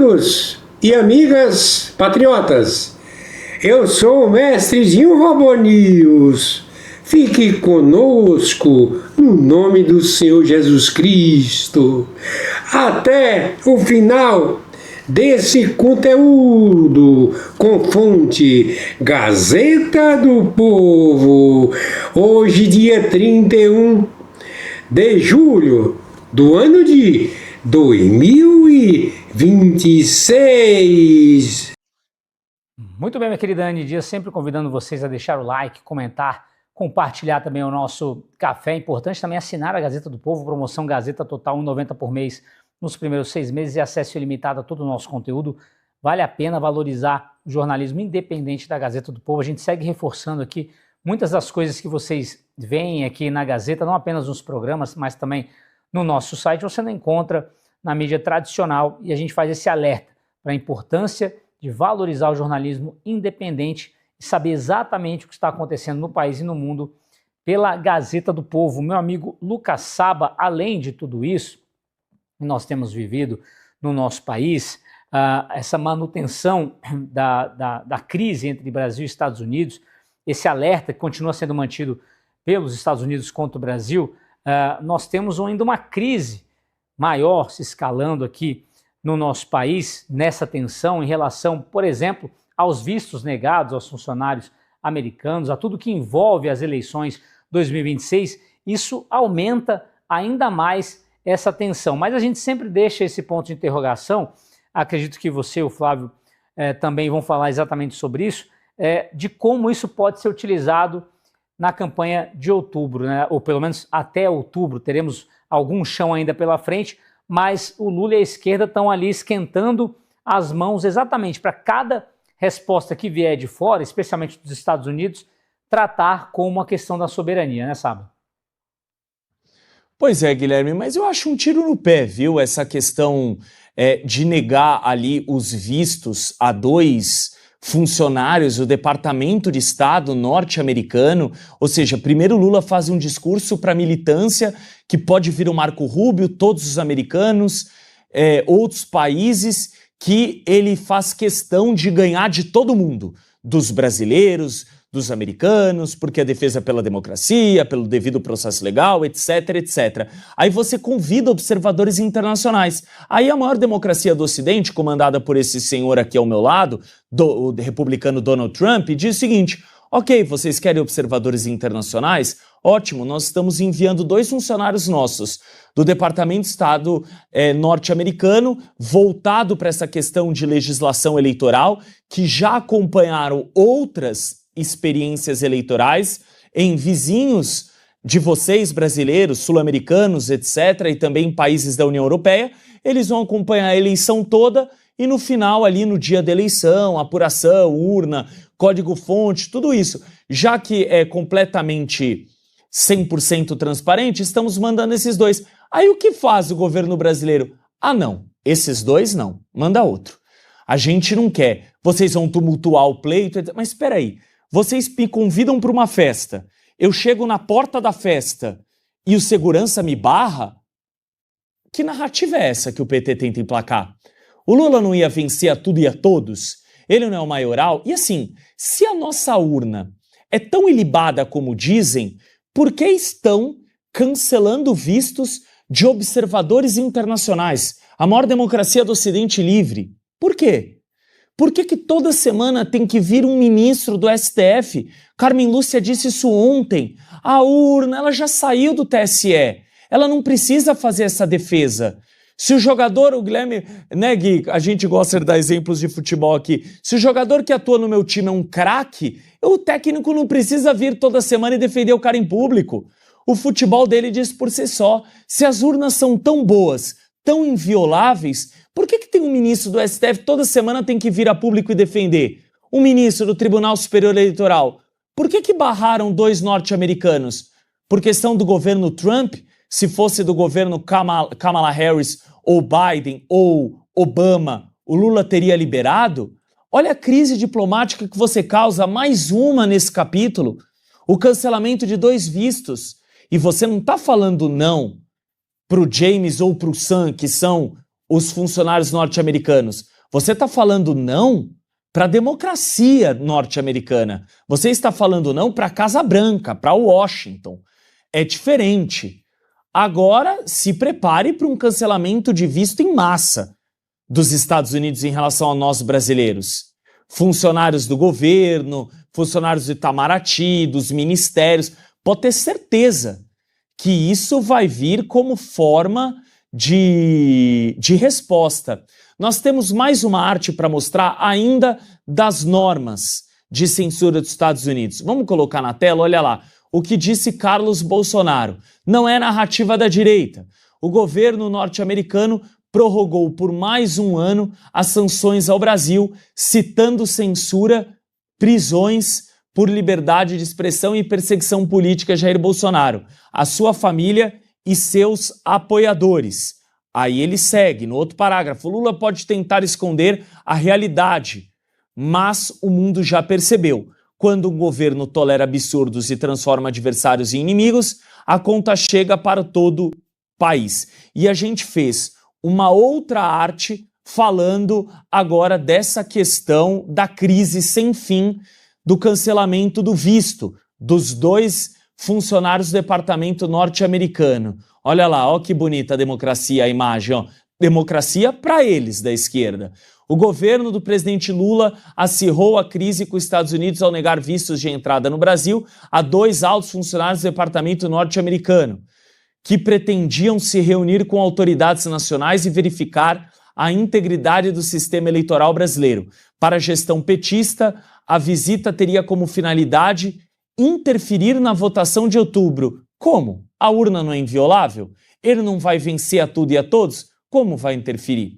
Amigos e amigas patriotas, eu sou o mestrezinho Robô News. Fique conosco no nome do Senhor Jesus Cristo até o final desse conteúdo com fonte Gazeta do Povo. Hoje, dia 31 de julho do ano de 2026. Muito bem, minha querida Anne Dias, sempre convidando vocês a deixar o like, comentar, compartilhar também o nosso café. É importante também assinar a Gazeta do Povo, promoção Gazeta Total R$ 1,90 por mês nos primeiros 6 meses e acesso ilimitado a todo o nosso conteúdo. Vale a pena valorizar o jornalismo independente da Gazeta do Povo. A gente segue reforçando aqui muitas das coisas que vocês veem aqui na Gazeta, não apenas nos programas, mas também no nosso site. Você não encontra na mídia tradicional e a gente faz esse alerta para a importância de valorizar o jornalismo independente e saber exatamente o que está acontecendo no país e no mundo pela Gazeta do Povo. Meu amigo Lucas Saba, além de tudo isso, nós temos vivido no nosso país essa manutenção da crise entre Brasil e Estados Unidos, esse alerta que continua sendo mantido pelos Estados Unidos contra o Brasil. Nós temos ainda uma crise maior se escalando aqui no nosso país, nessa tensão em relação, por exemplo, aos vistos negados aos funcionários americanos, a tudo que envolve as eleições 2026. Isso aumenta ainda mais essa tensão, mas a gente sempre deixa esse ponto de interrogação. Acredito que você e o Flávio também vão falar exatamente sobre isso, de como isso pode ser utilizado na campanha de outubro, né? Ou pelo menos até outubro. Teremos algum chão ainda pela frente, mas o Lula e a esquerda estão ali esquentando as mãos exatamente para cada resposta que vier de fora, especialmente dos Estados Unidos, tratar como uma questão da soberania, né, Saba? Pois é, Guilherme, mas eu acho um tiro no pé, viu? Essa questão de negar ali os vistos a 2 funcionários do Departamento de Estado norte-americano. Ou seja, primeiro Lula faz um discurso para a militância que pode vir o Marco Rubio, todos os americanos, outros países, que ele faz questão de ganhar de todo mundo, dos brasileiros, dos americanos, porque a defesa pela democracia, pelo devido processo legal, etc, etc. Aí você convida observadores internacionais. Aí a maior democracia do Ocidente, comandada por esse senhor aqui ao meu lado, o republicano Donald Trump, diz o seguinte: ok, vocês querem observadores internacionais? Ótimo, nós estamos enviando 2 funcionários nossos do Departamento de Estado norte-americano, voltado para essa questão de legislação eleitoral, que já acompanharam outras experiências eleitorais em vizinhos de vocês, brasileiros, sul-americanos, etc., e também países da União Europeia. Eles vão acompanhar a eleição toda e no final, ali no dia da eleição, apuração, urna, código-fonte, tudo isso. Já que é completamente 100% transparente, estamos mandando esses 2. Aí o que faz o governo brasileiro? Ah, não, esses 2 não, manda outro. A gente não quer, vocês vão tumultuar o pleito, mas espera aí. Vocês me convidam para uma festa, eu chego na porta da festa e o segurança me barra? Que narrativa é essa que o PT tenta emplacar? O Lula não ia vencer a tudo e a todos? Ele não é o maioral? E assim, se a nossa urna é tão ilibada como dizem, por que estão cancelando vistos de observadores internacionais? A maior democracia do Ocidente livre. Por quê? Por que toda semana tem que vir um ministro do STF? Carmen Lúcia disse isso ontem. A urna, ela já saiu do TSE. Ela não precisa fazer essa defesa. Se o jogador, o Guilherme, né, Gui, a gente gosta de dar exemplos de futebol aqui. Se o jogador que atua no meu time é um craque, o técnico não precisa vir toda semana e defender o cara em público. O futebol dele diz por si só. Se as urnas são tão boas, tão invioláveis, por que tem um ministro do STF toda semana tem que vir a público e defender? Um ministro do Tribunal Superior Eleitoral. Por que barraram 2 norte-americanos? Por questão do governo Trump? Se fosse do governo Kamala Harris, ou Biden, ou Obama, o Lula teria liberado? Olha a crise diplomática que você causa, mais uma nesse capítulo. O cancelamento de 2 vistos. E você não está falando não para o James ou para o Sam, que são os funcionários norte-americanos. Você está falando não para a democracia norte-americana. Você está falando não para a Casa Branca, para Washington. É diferente. Agora, se prepare para um cancelamento de visto em massa dos Estados Unidos em relação a nós brasileiros. Funcionários do governo, funcionários do Itamaraty, dos ministérios. Pode ter certeza que isso vai vir como forma de resposta. Nós temos mais uma arte para mostrar ainda das normas de censura dos Estados Unidos. Vamos colocar na tela, olha lá, o que disse Carlos Bolsonaro. Não é narrativa da direita. O governo norte-americano prorrogou por mais um ano as sanções ao Brasil, citando censura, prisões por liberdade de expressão e perseguição política a Jair Bolsonaro, a sua família e seus apoiadores. Aí ele segue, no outro parágrafo, Lula pode tentar esconder a realidade, mas o mundo já percebeu. Quando um governo tolera absurdos e transforma adversários em inimigos, a conta chega para todo o país. E a gente fez uma outra arte falando agora dessa questão da crise sem fim do cancelamento do visto dos 2 funcionários do departamento norte-americano. Olha lá, ó que bonita a democracia, a imagem, ó. Democracia para eles da esquerda. O governo do presidente Lula acirrou a crise com os Estados Unidos ao negar vistos de entrada no Brasil a 2 altos funcionários do departamento norte-americano, que pretendiam se reunir com autoridades nacionais e verificar a integridade do sistema eleitoral brasileiro. Para a gestão petista, a visita teria como finalidade interferir na votação de outubro. Como? A urna não é inviolável? Ele não vai vencer a tudo e a todos? Como vai interferir?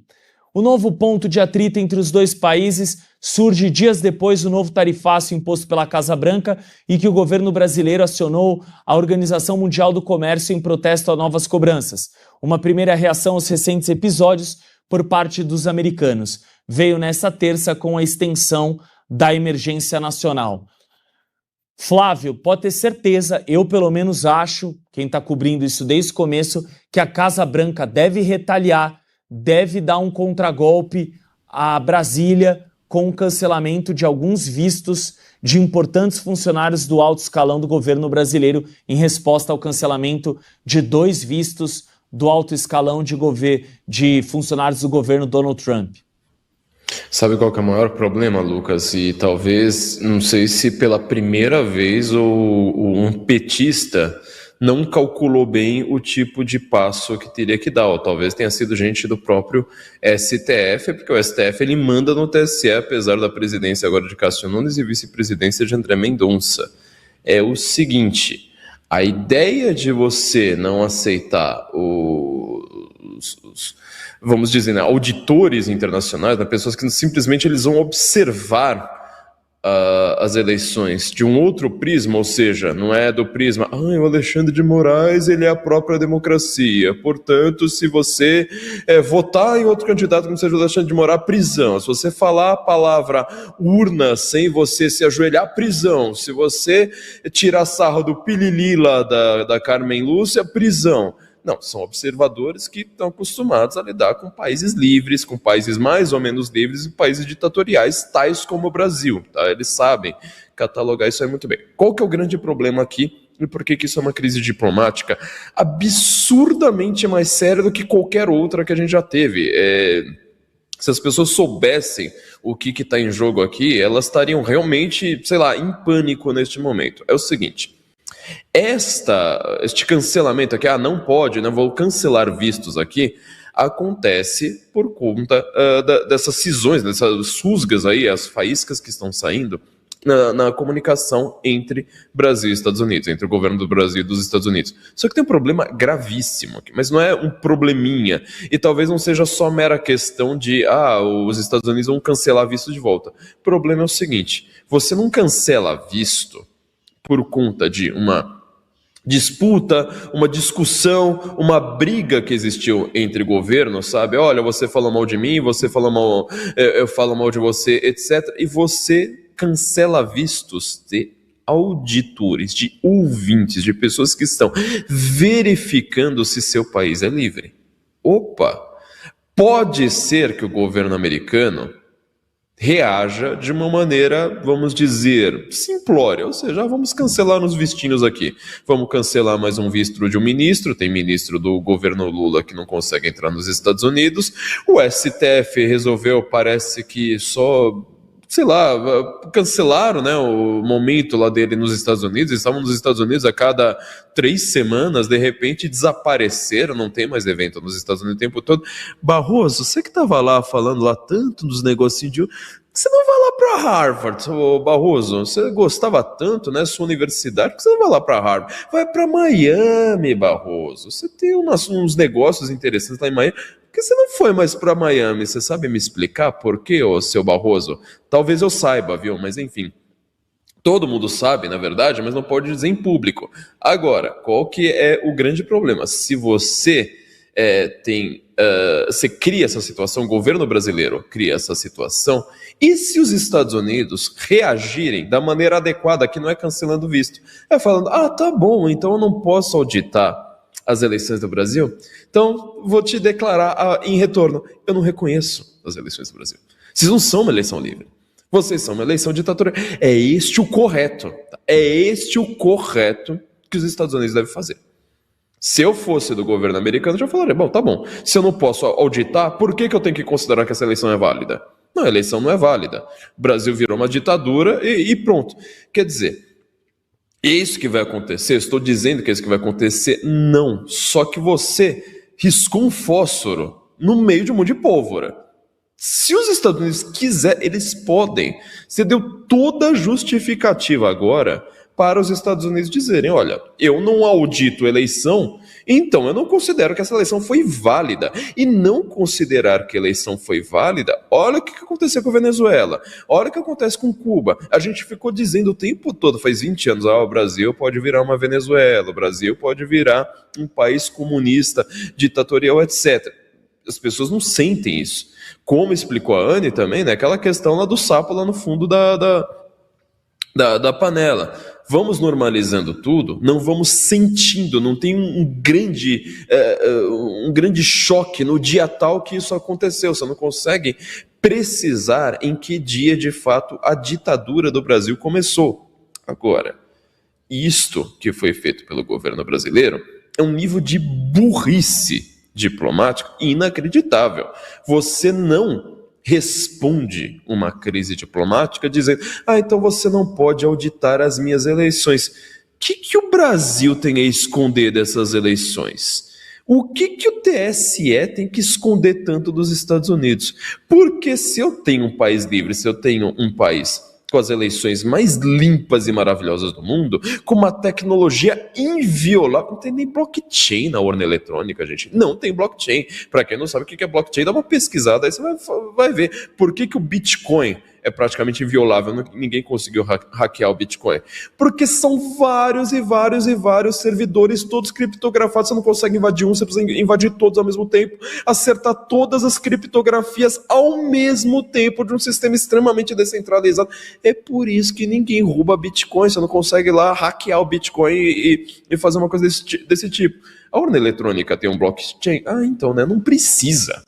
O novo ponto de atrito entre os 2 países surge dias depois do novo tarifácio imposto pela Casa Branca e que o governo brasileiro acionou a Organização Mundial do Comércio em protesto a novas cobranças. Uma primeira reação aos recentes episódios por parte dos americanos veio nesta terça com a extensão da emergência nacional. Flávio, pode ter certeza, eu pelo menos acho, quem está cobrindo isso desde o começo, que a Casa Branca deve retaliar, deve dar um contragolpe a Brasília com o cancelamento de alguns vistos de importantes funcionários do alto escalão do governo brasileiro em resposta ao cancelamento de 2 vistos do alto escalão de funcionários do governo Donald Trump. Sabe qual que é o maior problema, Lucas? E talvez, não sei se pela primeira vez um petista não calculou bem o tipo de passo que teria que dar, ou talvez tenha sido gente do próprio STF, porque o STF ele manda no TSE, apesar da presidência agora de Cássio Nunes e vice-presidência de André Mendonça. É o seguinte, a ideia de você não aceitar vamos dizer, né, auditores internacionais, né, pessoas que simplesmente eles vão observar as eleições de um outro prisma, ou seja, não é do prisma, o Alexandre de Moraes ele é a própria democracia, portanto, se você votar em outro candidato que não seja o Alexandre de Moraes, prisão. Se você falar a palavra urna sem você se ajoelhar, prisão. Se você tirar sarro do pilili lá da Carmen Lúcia, prisão. Não, são observadores que estão acostumados a lidar com países livres, com países mais ou menos livres e países ditatoriais, tais como o Brasil. Tá? Eles sabem catalogar isso aí muito bem. Qual que é o grande problema aqui e por que isso é uma crise diplomática absurdamente mais séria do que qualquer outra que a gente já teve? Se as pessoas soubessem o que está em jogo aqui, elas estariam realmente, sei lá, em pânico neste momento. É o seguinte... Este cancelamento aqui, não pode, né, vou cancelar vistos aqui, acontece por conta dessas cisões, dessas rusgas aí, as faíscas que estão saindo na comunicação entre Brasil e Estados Unidos, entre o governo do Brasil e dos Estados Unidos. Só que tem um problema gravíssimo aqui, mas não é um probleminha, e talvez não seja só mera questão de, os Estados Unidos vão cancelar visto de volta. O problema é o seguinte, você não cancela visto por conta de uma disputa, uma discussão, uma briga que existiu entre governos, sabe? Olha, você fala mal de mim, você fala mal, eu falo mal de você, etc. E você cancela vistos de auditores, de ouvintes, de pessoas que estão verificando se seu país é livre. Opa! Pode ser que o governo americano reaja de uma maneira, vamos dizer, simplória, ou seja, vamos cancelar uns vistinhos aqui. Vamos cancelar mais um visto de um ministro, tem ministro do governo Lula que não consegue entrar nos Estados Unidos, o STF resolveu, parece que só, sei lá, cancelaram, né, o momento lá dele nos Estados Unidos, eles estavam nos Estados Unidos a cada 3 semanas, de repente desapareceram, não tem mais evento nos Estados Unidos o tempo todo. Barroso, você que estava lá falando lá tanto dos negocinhos de... Você não vai lá para Harvard, ô Barroso, você gostava tanto, né, sua universidade, por que você não vai lá para Harvard? Vai para Miami, Barroso, você tem uns negócios interessantes lá em Miami. Por que você não foi mais para Miami? Você sabe me explicar por quê, ô seu Barroso? Talvez eu saiba, viu? Mas enfim. Todo mundo sabe, na verdade, mas não pode dizer em público. Agora, qual que é o grande problema? Se você você cria essa situação, o governo brasileiro cria essa situação, e se os Estados Unidos reagirem da maneira adequada, que não é cancelando o visto, é falando, tá bom, então eu não posso auditar as eleições do Brasil, então vou te declarar em retorno, eu não reconheço as eleições do Brasil. Vocês não são uma eleição livre. Vocês são uma eleição ditatorial. É este o correto. É este o correto que os Estados Unidos devem fazer. Se eu fosse do governo americano, eu já falaria, bom, tá bom. Se eu não posso auditar, por que eu tenho que considerar que essa eleição é válida? Não, a eleição não é válida. O Brasil virou uma ditadura e pronto. Quer dizer, é isso que vai acontecer? Estou dizendo que é isso que vai acontecer? Não. Só que você riscou um fósforo no meio de um monte de pólvora. Se os Estados Unidos quiserem, eles podem. Você deu toda a justificativa agora para os Estados Unidos dizerem, olha, eu não audito eleição, então eu não considero que essa eleição foi válida. E não considerar que a eleição foi válida, olha o que aconteceu com a Venezuela, olha o que acontece com Cuba. A gente ficou dizendo o tempo todo, faz 20 anos, o Brasil pode virar uma Venezuela, o Brasil pode virar um país comunista, ditatorial, etc. As pessoas não sentem isso. Como explicou a Anne também, né? Aquela questão lá do sapo lá no fundo da panela. Vamos normalizando tudo, não vamos sentindo, não tem um grande choque no dia tal que isso aconteceu. Você não consegue precisar em que dia de fato a ditadura do Brasil começou. Agora, isto que foi feito pelo governo brasileiro é um nível de burrice diplomático inacreditável. Você não responde uma crise diplomática dizendo, então você não pode auditar as minhas eleições. O que o Brasil tem a esconder dessas eleições? O que o TSE tem que esconder tanto dos Estados Unidos? Porque se eu tenho um país livre, se eu tenho um país com as eleições mais limpas e maravilhosas do mundo, com uma tecnologia inviolável. Não tem nem blockchain na urna eletrônica, gente. Não tem blockchain. Para quem não sabe o que é blockchain, dá uma pesquisada, aí você vai ver por que o Bitcoin é praticamente inviolável. Ninguém conseguiu hackear o Bitcoin. Porque são vários e vários e vários servidores, todos criptografados. Você não consegue invadir um, você precisa invadir todos ao mesmo tempo, acertar todas as criptografias ao mesmo tempo de um sistema extremamente descentralizado. É por isso que ninguém rouba Bitcoin. Você não consegue ir lá hackear o Bitcoin e fazer uma coisa desse tipo. A urna eletrônica tem um blockchain? Então, né? Não precisa.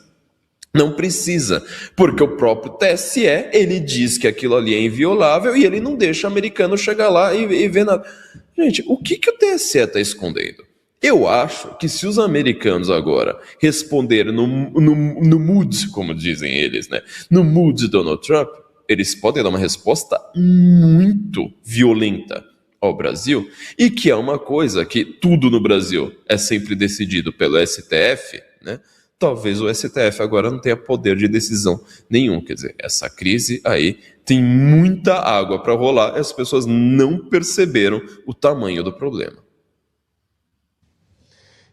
Não precisa, porque o próprio TSE, ele diz que aquilo ali é inviolável e ele não deixa o americano chegar lá e ver nada. Gente, o que o TSE está escondendo? Eu acho que se os americanos agora responderem no mood, como dizem eles, né, no mood de Donald Trump, eles podem dar uma resposta muito violenta ao Brasil, e que é uma coisa que tudo no Brasil é sempre decidido pelo STF, né? Talvez o STF agora não tenha poder de decisão nenhum. Quer dizer, essa crise aí tem muita água para rolar e as pessoas não perceberam o tamanho do problema.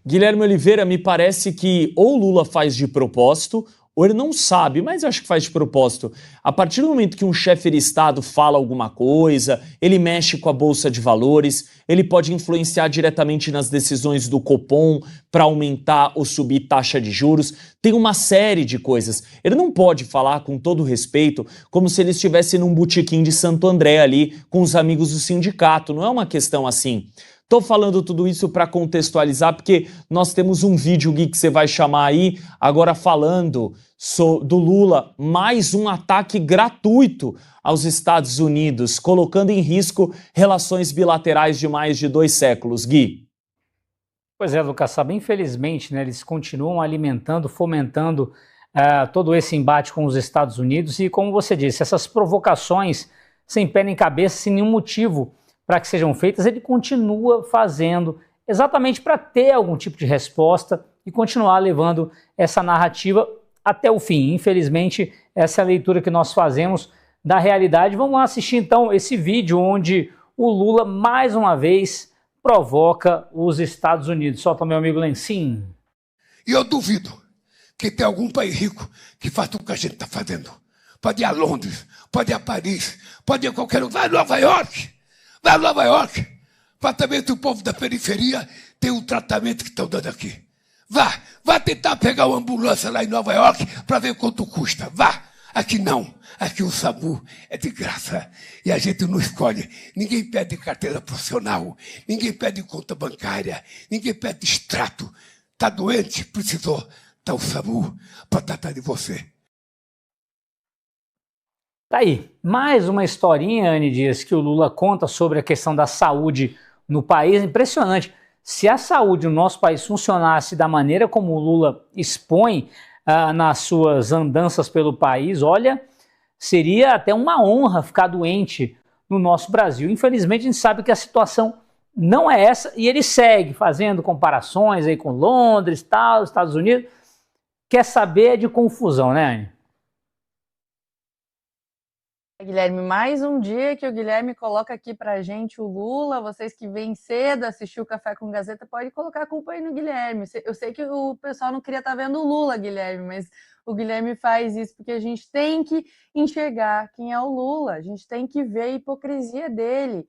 Guilherme Oliveira, me parece que ou o Lula faz de propósito, ou ele não sabe, mas acho que faz de propósito. A partir do momento que um chefe de Estado fala alguma coisa, ele mexe com a Bolsa de Valores, ele pode influenciar diretamente nas decisões do Copom para aumentar ou subir taxa de juros. Tem uma série de coisas. Ele não pode falar, com todo respeito, como se ele estivesse num botequim de Santo André ali, com os amigos do sindicato. Não é uma questão assim. Tô falando tudo isso para contextualizar, porque nós temos um vídeo, Gui, que você vai chamar aí, agora falando do Lula, mais um ataque gratuito aos Estados Unidos, colocando em risco relações bilaterais de mais de 2 séculos. Gui. Pois é, Lucas Saba, infelizmente, né, eles continuam alimentando, fomentando todo esse embate com os Estados Unidos e, como você disse, essas provocações sem pé nem cabeça, sem nenhum motivo para que sejam feitas, ele continua fazendo exatamente para ter algum tipo de resposta e continuar levando essa narrativa até o fim. Infelizmente, essa é a leitura que nós fazemos da realidade. Vamos lá assistir então esse vídeo onde o Lula, mais uma vez, provoca os Estados Unidos. Solta, meu amigo Lencin. E eu duvido que tem algum país rico que faça o que a gente está fazendo. Pode ir a Londres, pode ir a Paris, pode ir a qualquer lugar. Vai a Nova York, vai a Nova York. Para também que o povo da periferia tem o tratamento que estão dando aqui. Vá tentar pegar uma ambulância lá em Nova York para ver quanto custa. Vá. Aqui não. Aqui o SAMU é de graça. E a gente não escolhe. Ninguém pede carteira profissional. Ninguém pede conta bancária. Ninguém pede extrato. Está doente? Precisou. Está o SAMU para tratar de você. Tá aí, mais uma historinha, Anny Dias, que o Lula conta sobre a questão da saúde no país. Impressionante. Se a saúde no nosso país funcionasse da maneira como o Lula expõe nas suas andanças pelo país, olha, seria até uma honra ficar doente no nosso Brasil. Infelizmente, a gente sabe que a situação não é essa e ele segue fazendo comparações aí com Londres, tal, Estados Unidos. Quer saber de confusão, né, Anny? Guilherme, mais um dia que o Guilherme coloca aqui pra gente o Lula. Vocês que vêm cedo assistir o Café com Gazeta, pode colocar a culpa aí no Guilherme. Eu sei que o pessoal não queria estar vendo o Lula, Guilherme, mas o Guilherme faz isso porque a gente tem que enxergar quem é o Lula, a gente tem que ver a hipocrisia dele.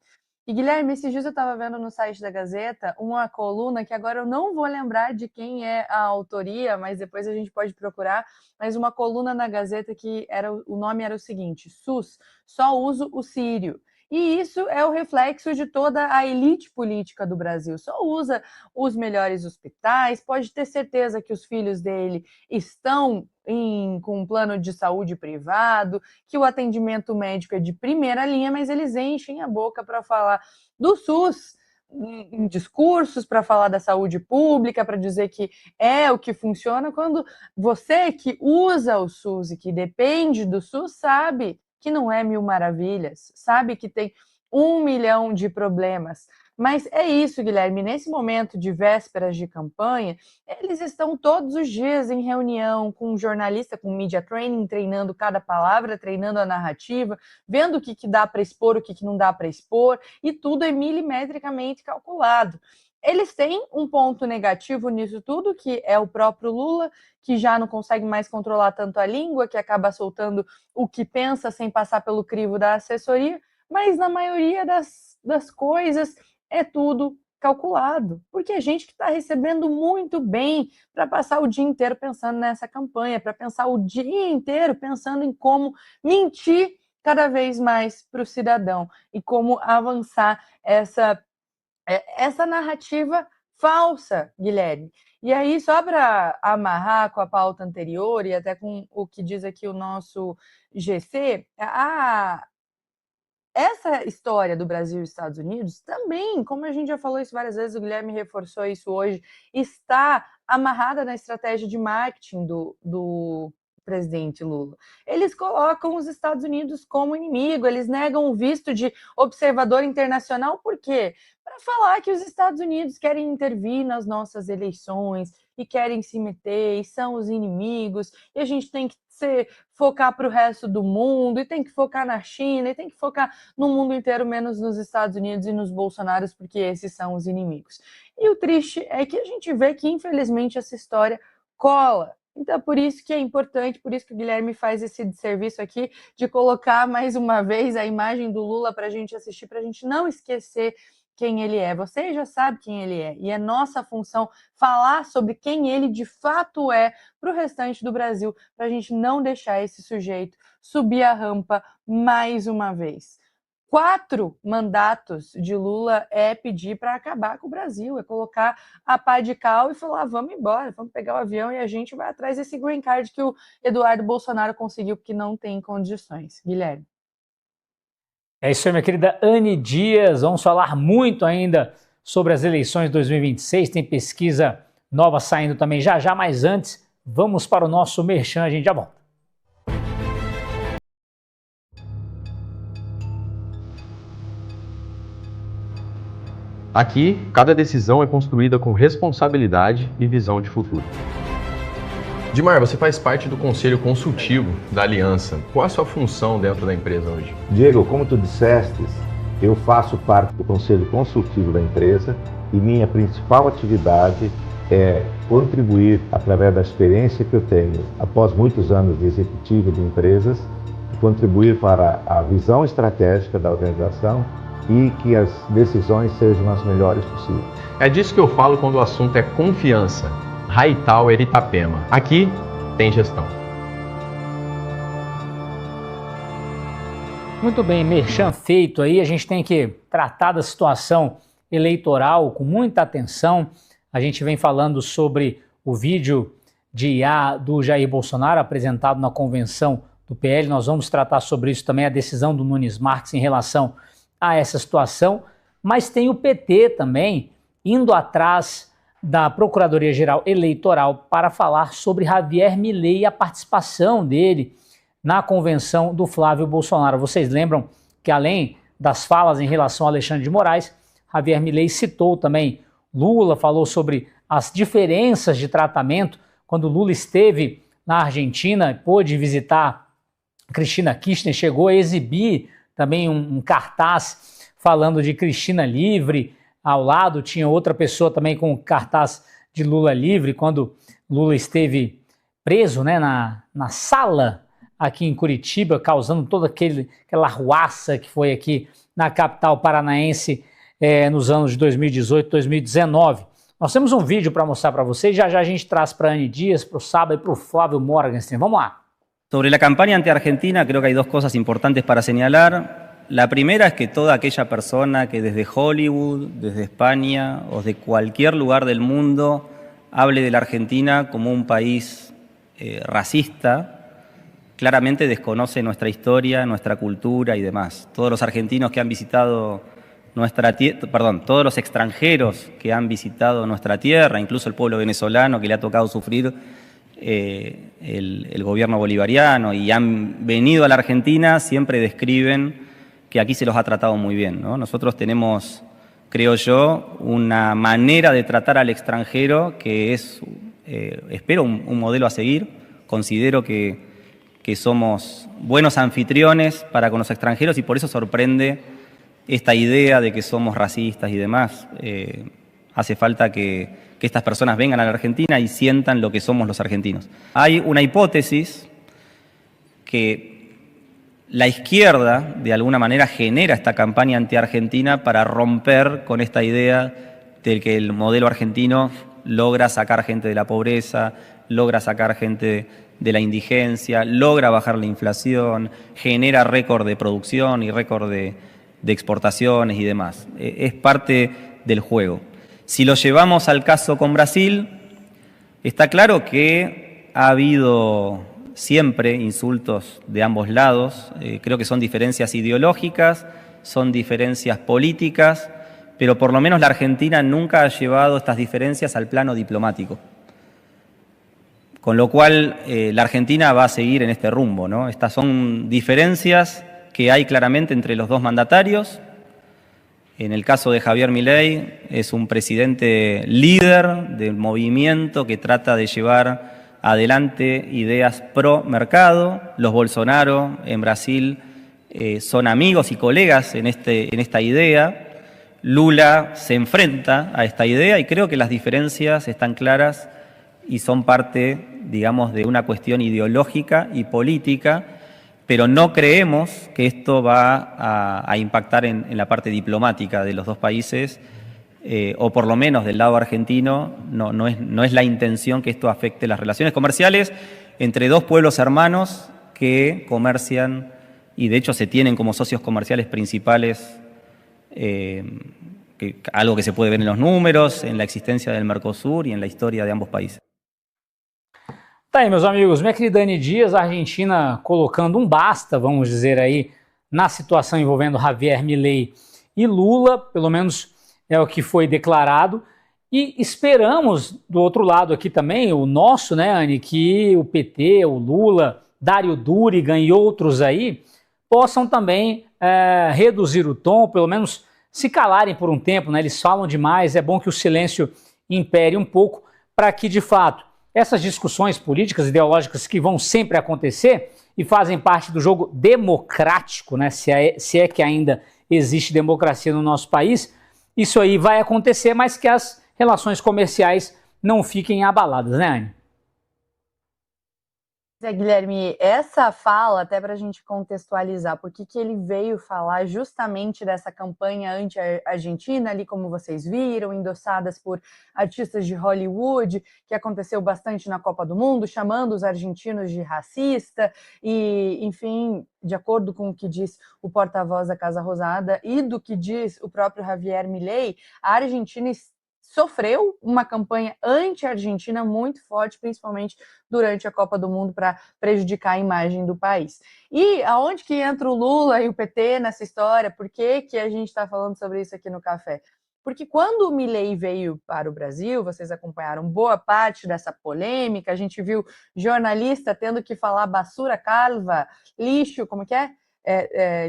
E, Guilherme, esses dias eu estava vendo no site da Gazeta uma coluna que agora eu não vou lembrar de quem é a autoria, mas depois a gente pode procurar, mas uma coluna na Gazeta que o nome era o seguinte: SUS, só uso o Sírio. E isso é o reflexo de toda a elite política do Brasil. Só usa os melhores hospitais, pode ter certeza que os filhos dele estão com um plano de saúde privado, que o atendimento médico é de primeira linha, mas eles enchem a boca para falar do SUS em discursos, para falar da saúde pública, para dizer que é o que funciona, quando você que usa o SUS e que depende do SUS sabe que não é mil maravilhas, sabe que tem 1 milhão de problemas. Mas é isso, Guilherme, nesse momento de vésperas de campanha, eles estão todos os dias em reunião com um jornalista, com media training, treinando cada palavra, treinando a narrativa, vendo o que dá para expor, o que não dá para expor, e tudo é milimetricamente calculado. Eles têm um ponto negativo nisso tudo, que é o próprio Lula, que já não consegue mais controlar tanto a língua, que acaba soltando o que pensa sem passar pelo crivo da assessoria, mas na maioria das coisas é tudo calculado, porque a gente que está recebendo muito bem para passar o dia inteiro pensando nessa campanha, para pensar o dia inteiro pensando em como mentir cada vez mais para o cidadão e como avançar essa narrativa falsa, Guilherme. E aí, só para amarrar com a pauta anterior e até com o que diz aqui o nosso GC, essa história do Brasil e Estados Unidos também, como a gente já falou isso várias vezes, o Guilherme reforçou isso hoje, está amarrada na estratégia de marketing do presidente Lula. Eles colocam os Estados Unidos como inimigo, eles negam o visto de observador internacional, por quê? Para falar que os Estados Unidos querem intervir nas nossas eleições e querem se meter, e são os inimigos, e a gente tem que focar para o resto do mundo, e tem que focar na China, e tem que focar no mundo inteiro, menos nos Estados Unidos e nos Bolsonaros, porque esses são os inimigos. E o triste é que a gente vê que, infelizmente, essa história cola. Então, por isso que é importante, por isso que o Guilherme faz esse serviço aqui, de colocar mais uma vez a imagem do Lula para a gente assistir, para a gente não esquecer quem ele é. Você já sabe quem ele é, e é nossa função falar sobre quem ele de fato é para o restante do Brasil, para a gente não deixar esse sujeito subir a rampa mais uma vez. 4 mandatos de Lula é pedir para acabar com o Brasil, é colocar a pá de cal e falar, vamos embora, vamos pegar o avião e a gente vai atrás desse green card que o Eduardo Bolsonaro conseguiu, porque não tem condições. Guilherme. É isso aí, minha querida Anne Dias. Vamos falar muito ainda sobre as eleições de 2026. Tem pesquisa nova saindo também já já, mas antes, vamos para o nosso merchan, a gente já volta. Aqui, cada decisão é construída com responsabilidade e visão de futuro. Dimar, você faz parte do Conselho Consultivo da Aliança. Qual a sua função dentro da empresa hoje? Diego, como tu disseste, eu faço parte do Conselho Consultivo da empresa e minha principal atividade é contribuir, através da experiência que eu tenho, após muitos anos de executivo de empresas, contribuir para a visão estratégica da organização e que as decisões sejam as melhores possíveis. É disso que eu falo quando o assunto é confiança. Hightower Itapema. Aqui tem gestão. Muito bem, merchan feito aí. A gente tem que tratar da situação eleitoral com muita atenção. A gente vem falando sobre o vídeo de IA do Jair Bolsonaro apresentado na convenção do PL. Nós vamos tratar sobre isso também, a decisão do Nunes Marques em relação a essa situação. Mas tem o PT também indo atrás da Procuradoria-Geral Eleitoral para falar sobre Javier Milei e a participação dele na convenção do Flávio Bolsonaro. Vocês lembram que, além das falas em relação a Alexandre de Moraes, Javier Milei citou também Lula, falou sobre as diferenças de tratamento quando Lula esteve na Argentina, pôde visitar Cristina Kirchner, chegou a exibir também um cartaz falando de Cristina livre. Ao lado tinha outra pessoa também com cartaz de Lula livre, quando Lula esteve preso, né, na sala aqui em Curitiba, causando toda aquela arruaça que foi aqui na capital paranaense nos anos de 2018, 2019. Nós temos um vídeo para mostrar para vocês, já já a gente traz para a Anne Dias, para o Saba e para o Flávio Morgenstern. Vamos lá. Sobre la campaña anti-Argentina, creo que hay dos cosas importantes para señalar. La primera es que toda aquella persona que desde Hollywood, desde España o de cualquier lugar del mundo hable de la Argentina como un país racista, claramente desconoce nuestra historia, nuestra cultura y demás. Todos los argentinos que han visitado todos los extranjeros que han visitado nuestra tierra, incluso el pueblo venezolano que le ha tocado sufrir el gobierno bolivariano y han venido a la Argentina, siempre describen que aquí se los ha tratado muy bien, ¿no? Nosotros tenemos, creo yo, una manera de tratar al extranjero que es, espero, un modelo a seguir. Considero que somos buenos anfitriones para con los extranjeros y por eso sorprende esta idea de que somos racistas y demás. Hace falta que estas personas vengan a la Argentina y sientan lo que somos los argentinos. Hay una hipótesis que la izquierda, de alguna manera, genera esta campaña anti-argentina para romper con esta idea de que el modelo argentino logra sacar gente de la pobreza, logra sacar gente de la indigencia, logra bajar la inflación, genera récord de producción y récord de exportaciones y demás. Es parte del juego. Si lo llevamos al caso con Brasil, está claro que ha habido siempre insultos de ambos lados. Creo que son diferencias ideológicas, son diferencias políticas, pero por lo menos la Argentina nunca ha llevado estas diferencias al plano diplomático. Con lo cual la Argentina va a seguir en este rumbo, ¿no? Estas son diferencias que hay claramente entre los dos mandatarios. En el caso de Javier Milei, es un presidente líder del movimiento que trata de llevar adelante ideas pro mercado. Los Bolsonaro en Brasil son amigos y colegas en esta idea. Lula se enfrenta a esta idea y creo que las diferencias están claras y son parte, digamos, de una cuestión ideológica y política, pero no creemos que esto va a impactar en la parte diplomática de los dos países, o por lo menos del lado argentino, no es la intención que esto afecte las relaciones comerciales entre dos pueblos hermanos que comercian y de hecho se tienen como socios comerciales principales, algo que se puede ver en los números, en la existencia del Mercosur y en la historia de ambos países. Tá aí, meus amigos, minha querida Dani Dias, a Argentina colocando um basta, vamos dizer aí, na situação envolvendo Javier Milei e Lula, pelo menos é o que foi declarado, e esperamos do outro lado aqui também, o nosso, né, Anny, que o PT, o Lula, Dário Durigan e outros aí possam também reduzir o tom, pelo menos se calarem por um tempo, né? Eles falam demais, é bom que o silêncio impere um pouco para que, de fato, essas discussões políticas, ideológicas que vão sempre acontecer e fazem parte do jogo democrático, né? Se é que ainda existe democracia no nosso país, isso aí vai acontecer, mas que as relações comerciais não fiquem abaladas, né, Anny? Guilherme, essa fala, até para a gente contextualizar, por que ele veio falar justamente dessa campanha anti-Argentina, ali como vocês viram, endossadas por artistas de Hollywood, que aconteceu bastante na Copa do Mundo, chamando os argentinos de racista, e, enfim, de acordo com o que diz o porta-voz da Casa Rosada e do que diz o próprio Javier Milei, a Argentina sofreu uma campanha anti-Argentina muito forte, principalmente durante a Copa do Mundo, para prejudicar a imagem do país. E aonde que entra o Lula e o PT nessa história? Por que a gente está falando sobre isso aqui no Café? Porque quando o Milei veio para o Brasil, vocês acompanharam boa parte dessa polêmica, a gente viu jornalista tendo que falar basura calva, lixo, como que é?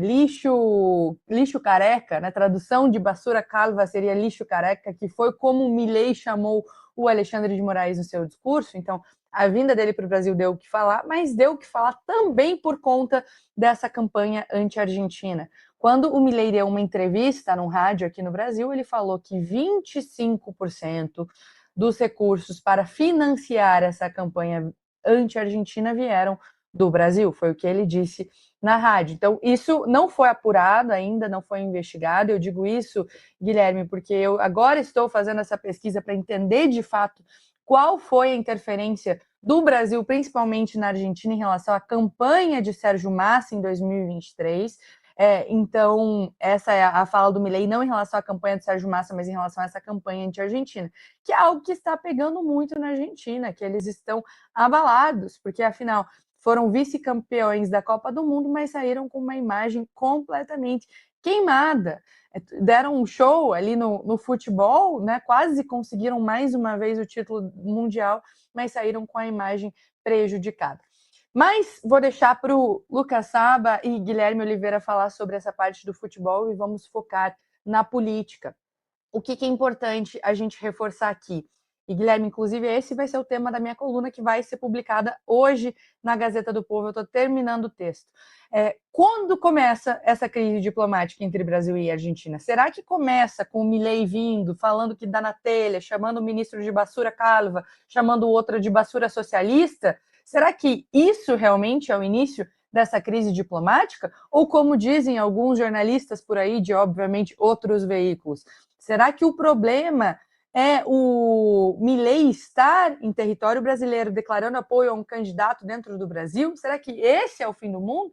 Lixo careca, né? Tradução de basura calva seria lixo careca, que foi como o Milei chamou o Alexandre de Moraes no seu discurso. Então, a vinda dele para o Brasil deu o que falar, mas deu o que falar também por conta dessa campanha anti-Argentina. Quando o Milei deu uma entrevista num rádio aqui no Brasil, ele falou que 25% dos recursos para financiar essa campanha anti-Argentina vieram do Brasil, foi o que ele disse na rádio. Então, isso não foi apurado ainda, não foi investigado. Eu digo isso, Guilherme, porque eu agora estou fazendo essa pesquisa para entender de fato qual foi a interferência do Brasil, principalmente na Argentina, em relação à campanha de Sérgio Massa em 2023. Então, essa é a fala do Milei, não em relação à campanha de Sérgio Massa, mas em relação a essa campanha anti-Argentina, que é algo que está pegando muito na Argentina, que eles estão abalados, porque, afinal, foram vice-campeões da Copa do Mundo, mas saíram com uma imagem completamente queimada. Deram um show ali no futebol, né? Quase conseguiram mais uma vez o título mundial, mas saíram com a imagem prejudicada. Mas vou deixar para o Lucas Saba e Guilherme Oliveira falar sobre essa parte do futebol e vamos focar na política. O que é importante a gente reforçar aqui? E, Guilherme, inclusive, esse vai ser o tema da minha coluna, que vai ser publicada hoje na Gazeta do Povo. Eu estou terminando o texto. Quando começa essa crise diplomática entre Brasil e Argentina? Será que começa com o Milei vindo, falando que dá na telha, chamando o ministro de basura calva, chamando o outro de basura socialista? Será que isso realmente é o início dessa crise diplomática? Ou, como dizem alguns jornalistas por aí, de, obviamente, outros veículos, será que o problema é o Milei estar em território brasileiro declarando apoio a um candidato dentro do Brasil? Será que esse é o fim do mundo?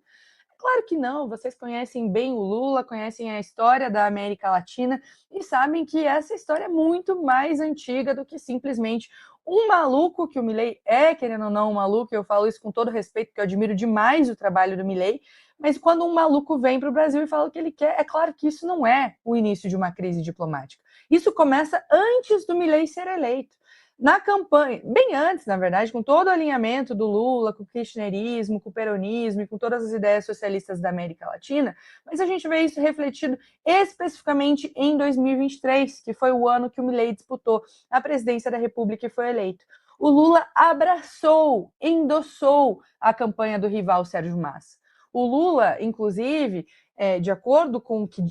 Claro que não, vocês conhecem bem o Lula, conhecem a história da América Latina e sabem que essa história é muito mais antiga do que simplesmente um maluco, que o Milei é, querendo ou não, um maluco. Eu falo isso com todo respeito, porque eu admiro demais o trabalho do Milei, mas quando um maluco vem para o Brasil e fala o que ele quer, é claro que isso não é o início de uma crise diplomática. Isso começa antes do Milei ser eleito. Na campanha, bem antes, na verdade, com todo o alinhamento do Lula, com o kirchnerismo, com o peronismo e com todas as ideias socialistas da América Latina, mas a gente vê isso refletido especificamente em 2023, que foi o ano que o Milei disputou a presidência da República e foi eleito. O Lula abraçou, endossou a campanha do rival Sérgio Massa. O Lula, inclusive, de acordo com o que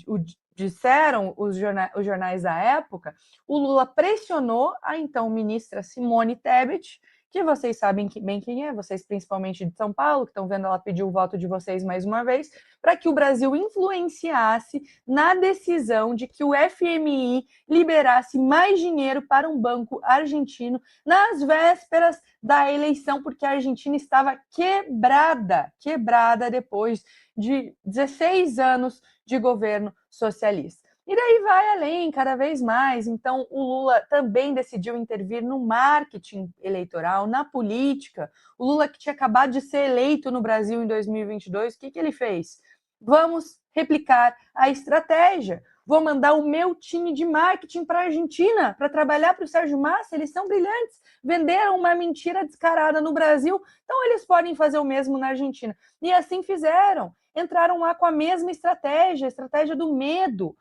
disseram os jornais da época, o Lula pressionou a então ministra Simone Tebet, que vocês sabem bem quem é, vocês principalmente de São Paulo, que estão vendo ela pedir o voto de vocês mais uma vez, para que o Brasil influenciasse na decisão de que o FMI liberasse mais dinheiro para um banco argentino nas vésperas da eleição, porque a Argentina estava quebrada depois de 16 anos de governo socialista. E daí vai além, cada vez mais. Então, o Lula também decidiu intervir no marketing eleitoral, na política. O Lula, que tinha acabado de ser eleito no Brasil em 2022, o que ele fez? Vamos replicar a estratégia. Vou mandar o meu time de marketing para a Argentina para trabalhar para o Sérgio Massa. Eles são brilhantes. Venderam uma mentira descarada no Brasil, então eles podem fazer o mesmo na Argentina. E assim fizeram. Entraram lá com a mesma estratégia, a estratégia do medo.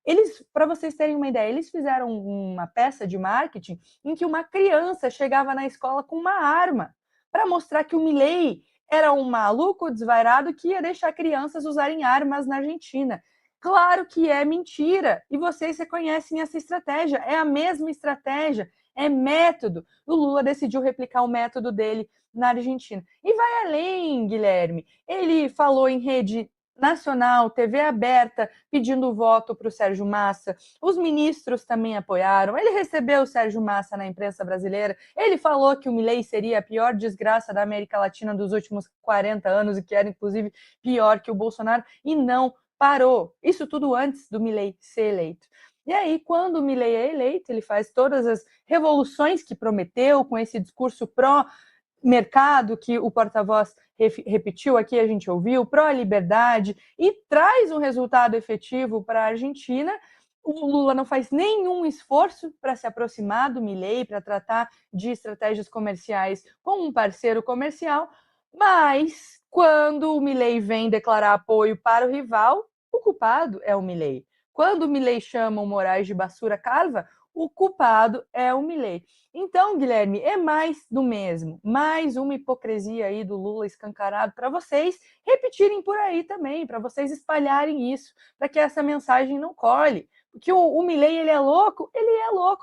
Eles, para vocês terem uma ideia, eles fizeram uma peça de marketing em que uma criança chegava na escola com uma arma para mostrar que o Milei era um maluco desvairado que ia deixar crianças usarem armas na Argentina. Claro que é mentira, e vocês reconhecem essa estratégia, é a mesma estratégia, é método. O Lula decidiu replicar o método dele na Argentina. E vai além, Guilherme. Ele falou em rede nacional, TV aberta, pedindo voto para o Sérgio Massa. Os ministros também apoiaram. Ele recebeu o Sérgio Massa na imprensa brasileira. Ele falou que o Milei seria a pior desgraça da América Latina dos últimos 40 anos e que era, inclusive, pior que o Bolsonaro. E não parou. Isso tudo antes do Milei ser eleito. E aí, quando o Milei é eleito, ele faz todas as revoluções que prometeu, com esse discurso pró-mercado que o porta-voz repetiu aqui, a gente ouviu, pró-liberdade, e traz um resultado efetivo para a Argentina. O Lula não faz nenhum esforço para se aproximar do Milei, para tratar de estratégias comerciais com um parceiro comercial, mas quando o Milei vem declarar apoio para o rival, o culpado é o Milei. Quando o Milei chama o Moraes de basura calva, o culpado é o Milei. Então, Guilherme, é mais do mesmo, mais uma hipocrisia aí do Lula escancarado para vocês repetirem por aí também, para vocês espalharem isso, para que essa mensagem não colhe. Porque o Milei, ele é louco,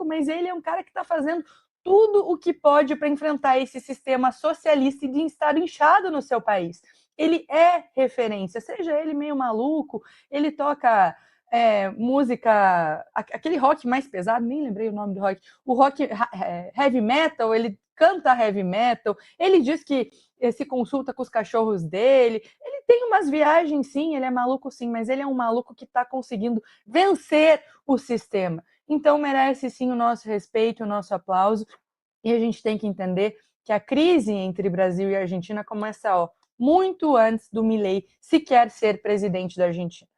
mas ele é um cara que está fazendo tudo o que pode para enfrentar esse sistema socialista e de Estado inchado no seu país. Ele é referência, seja ele meio maluco, ele toca música, aquele rock mais pesado, nem lembrei o nome do rock, o rock heavy metal, ele canta heavy metal, ele diz que se consulta com os cachorros dele, ele tem umas viagens sim, ele é maluco sim, mas ele é um maluco que está conseguindo vencer o sistema. Então merece sim o nosso respeito, o nosso aplauso, e a gente tem que entender que a crise entre Brasil e Argentina começa muito antes do Milei sequer ser presidente da Argentina.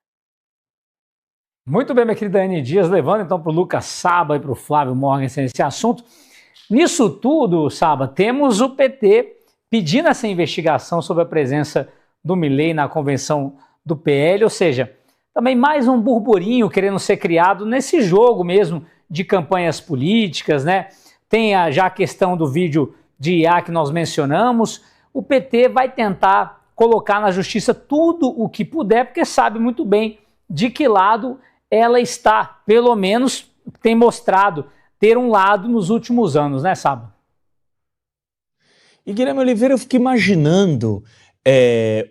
Muito bem, minha querida Anne Dias, levando então para o Lucas Saba e para o Flávio Morgenstern esse assunto. Nisso tudo, Saba, temos o PT pedindo essa investigação sobre a presença do Milei na convenção do PL, ou seja, também mais um burburinho querendo ser criado nesse jogo mesmo de campanhas políticas, né? Tem já a questão do vídeo de IA que nós mencionamos. O PT vai tentar colocar na justiça tudo o que puder, porque sabe muito bem de que lado ela está, pelo menos tem mostrado ter um lado nos últimos anos, né, Saba? E Guilherme Oliveira, eu fico imaginando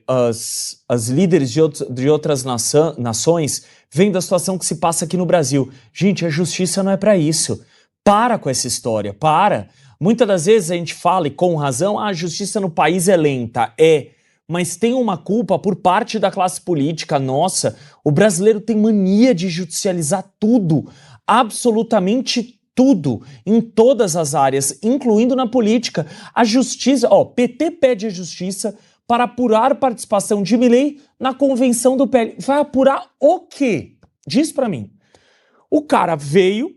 as líderes de outras nações vendo a situação que se passa aqui no Brasil. Gente, a justiça não é para isso. Para com essa história, para. Muitas das vezes a gente fala, e com razão, a justiça no país é lenta. Mas tem uma culpa por parte da classe política nossa. O brasileiro tem mania de judicializar tudo, absolutamente tudo, em todas as áreas, incluindo na política. A justiça, PT pede a justiça para apurar participação de Milei na convenção do PL. Vai apurar o quê? Diz para mim. O cara veio,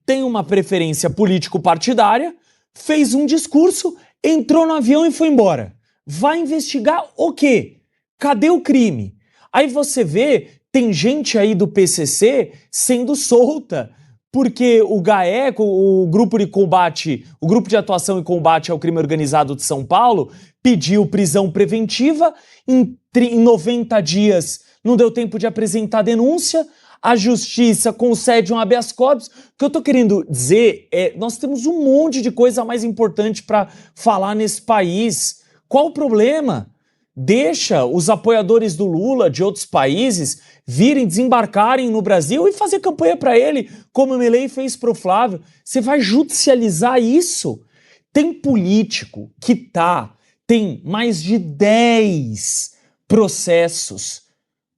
tem uma preferência político-partidária, fez um discurso, entrou no avião e foi embora. Vai investigar o quê? Cadê o crime? Aí você vê, tem gente aí do PCC sendo solta, porque o GAECO, o Grupo de Atuação e Combate ao Crime Organizado de São Paulo, pediu prisão preventiva, em 90 dias não deu tempo de apresentar denúncia, a justiça concede um habeas corpus. O que eu tô querendo dizer nós temos um monte de coisa mais importante para falar nesse país. Qual o problema? Deixa os apoiadores do Lula de outros países virem, desembarcarem no Brasil e fazer campanha para ele, como o Milei fez para o Flávio. Você vai judicializar isso? Tem político que tem mais de 10 processos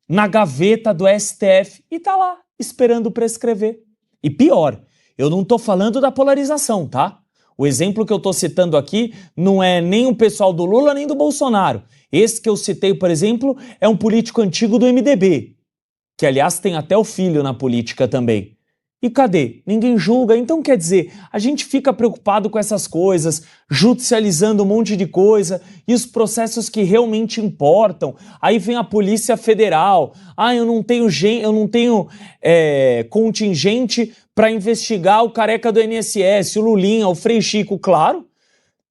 na gaveta do STF e tá lá, esperando prescrever. E pior, eu não tô falando da polarização, tá? O exemplo que eu tô citando aqui não é nem o pessoal do Lula nem do Bolsonaro. Esse que eu citei, por exemplo, é um político antigo do MDB, que aliás tem até o filho na política também. E cadê? Ninguém julga. Então, quer dizer, a gente fica preocupado com essas coisas, judicializando um monte de coisa, e os processos que realmente importam. Aí vem a Polícia Federal. Eu não tenho contingente para investigar o careca do INSS, o Lulinha, o Frei Chico. Claro,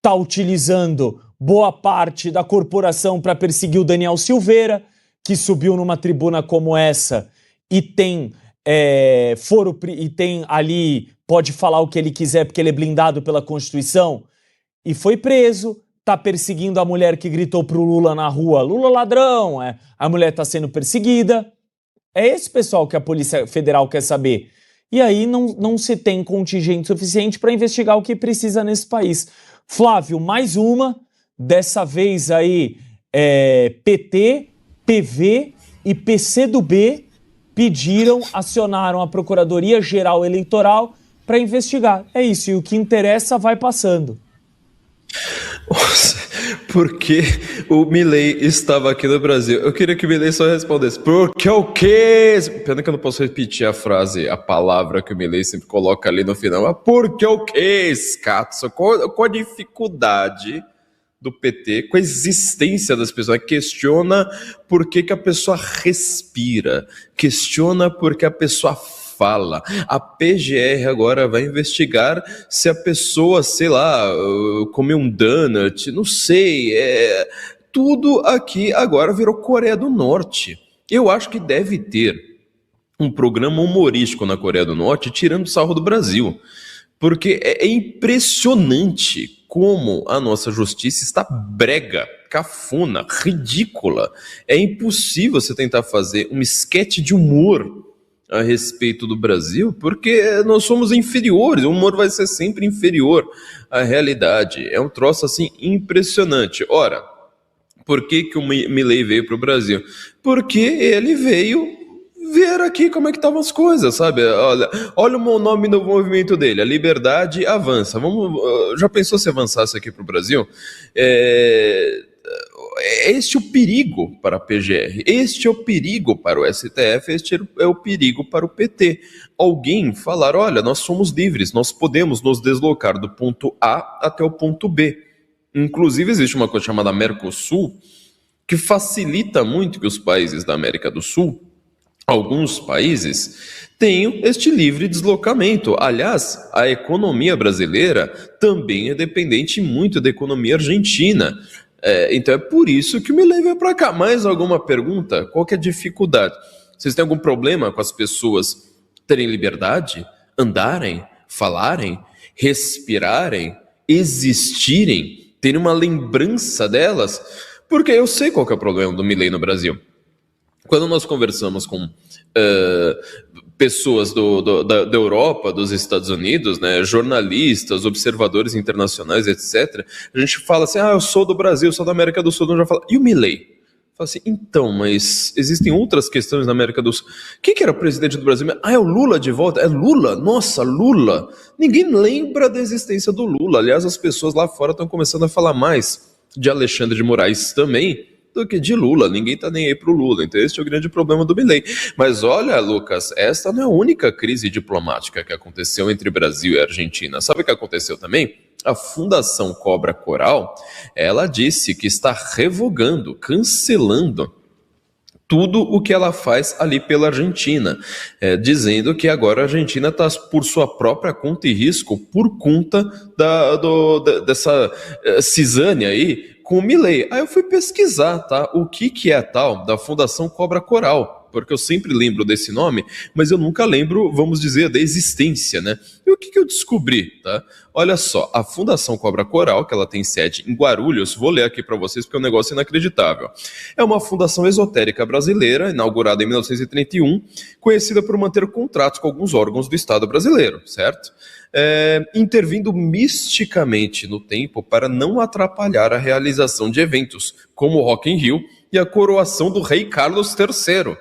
tá utilizando boa parte da corporação para perseguir o Daniel Silveira, que subiu numa tribuna como essa e tem ali, pode falar o que ele quiser porque ele é blindado pela Constituição, e foi preso, tá perseguindo a mulher que gritou pro Lula na rua, Lula ladrão, a mulher tá sendo perseguida. É esse pessoal que a Polícia Federal quer saber. E aí não se tem contingente suficiente para investigar o que precisa nesse país. Flávio, mais uma, dessa vez aí PT, PV e PCdoB acionaram a Procuradoria-Geral Eleitoral para investigar. É isso, e o que interessa vai passando. Nossa, porque o Milei estava aqui no Brasil. Eu queria que o Milei só respondesse, porque o quê? Pena que eu não posso repetir a palavra que o Milei sempre coloca ali no final. Porque o quê, Scatson? Qual a dificuldade do PT com a existência das pessoas? Questiona por que a pessoa respira, questiona por que a pessoa fala. A PGR agora vai investigar se a pessoa, sei lá, comeu um donut, não sei, tudo aqui agora virou Coreia do Norte. Eu acho que deve ter um programa humorístico na Coreia do Norte tirando sarro do Brasil, porque é impressionante como a nossa justiça está brega, cafona, ridícula. É impossível você tentar fazer um esquete de humor a respeito do Brasil, porque nós somos inferiores, o humor vai ser sempre inferior à realidade. É um troço assim impressionante. Ora, por que o Milei veio para o Brasil? Porque ele veio ver aqui como é que estavam as coisas, sabe? Olha o nome do movimento dele, a Liberdade Avança. Já pensou se avançasse aqui para o Brasil? Este é o perigo para a PGR, este é o perigo para o STF, este é o perigo para o PT. Alguém falar, olha, nós somos livres, nós podemos nos deslocar do ponto A até o ponto B. Inclusive existe uma coisa chamada Mercosul, que facilita muito que os países da América do Sul, alguns países, tenham este livre deslocamento. Aliás, a economia brasileira também é dependente muito da economia argentina. Então é por isso que o Milei veio para cá. Mais alguma pergunta? Qual que é a dificuldade? Vocês têm algum problema com as pessoas terem liberdade? Andarem? Falarem? Respirarem? Existirem? Terem uma lembrança delas? Porque eu sei qual que é o problema do Milei no Brasil. Quando nós conversamos com pessoas da Europa, dos Estados Unidos, né, jornalistas, observadores internacionais, etc., a gente fala assim, eu sou do Brasil, sou da América do Sul, não já fala, e o Milei? Fala assim, então, mas existem outras questões na América do Sul. Quem que era o presidente do Brasil? É o Lula de volta? É Lula? Nossa, Lula! Ninguém lembra da existência do Lula. Aliás, as pessoas lá fora estão começando a falar mais de Alexandre de Moraes também, do que de Lula. Ninguém tá nem aí pro Lula. Então esse é o grande problema do Milei. Mas olha, Lucas, esta não é a única crise diplomática que aconteceu entre Brasil e Argentina. Sabe o que aconteceu também? A Fundação Cobra Coral, ela disse que está revogando, cancelando tudo o que ela faz ali pela Argentina, dizendo que agora a Argentina está por sua própria conta e risco por conta dessa cisânia aí com o Milei. Aí eu fui pesquisar, tá? O que é a tal da Fundação Cobra Coral, porque eu sempre lembro desse nome, mas eu nunca lembro, vamos dizer, da existência, né? E o que eu descobri, tá? Olha só, a Fundação Cobra Coral, que ela tem sede em Guarulhos, vou ler aqui para vocês porque é um negócio inacreditável. É uma fundação esotérica brasileira, inaugurada em 1931, conhecida por manter contratos com alguns órgãos do Estado brasileiro, certo? Intervindo misticamente no tempo para não atrapalhar a realização de eventos, como o Rock in Rio e a coroação do rei Carlos III.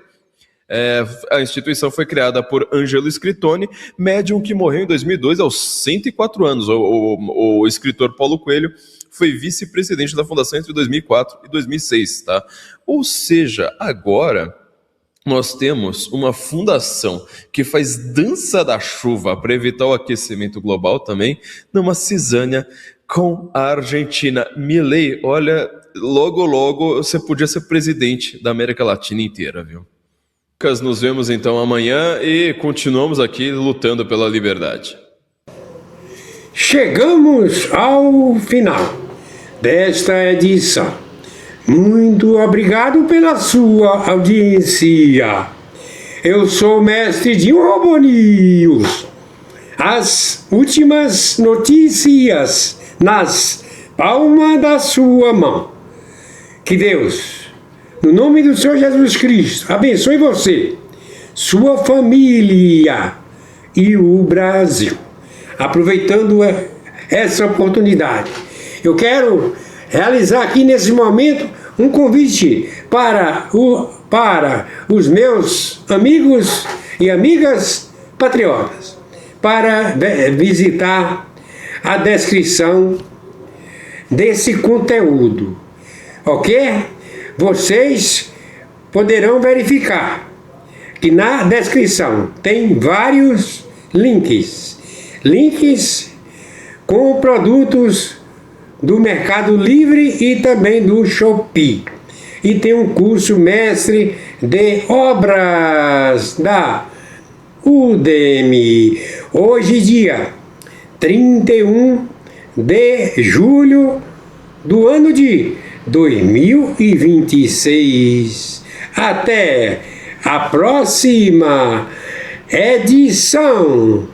A instituição foi criada por Angelo Scrittoni, médium que morreu em 2002 aos 104 anos. O escritor Paulo Coelho foi vice-presidente da fundação entre 2004 e 2006, tá? Ou seja, agora nós temos uma fundação que faz dança da chuva para evitar o aquecimento global também, numa cisânia com a Argentina. Milei, olha, logo você podia ser presidente da América Latina inteira, viu? Nos vemos então amanhã e continuamos aqui lutando pela liberdade. Chegamos ao final desta edição. Muito obrigado pela sua audiência. Eu sou o mestre Dinho Robô News. As últimas notícias nas palmas da sua mão. Que Deus, no nome do Senhor Jesus Cristo, abençoe você, sua família e o Brasil. Aproveitando essa oportunidade, eu quero realizar aqui nesse momento um convite para os meus amigos e amigas patriotas para visitar a descrição desse conteúdo, ok? Vocês poderão verificar que na descrição tem vários links com produtos do Mercado Livre e também do Shopee. E tem um curso mestre de obras da Udemy. Hoje, dia 31 de julho do ano de 2026. Até a próxima edição.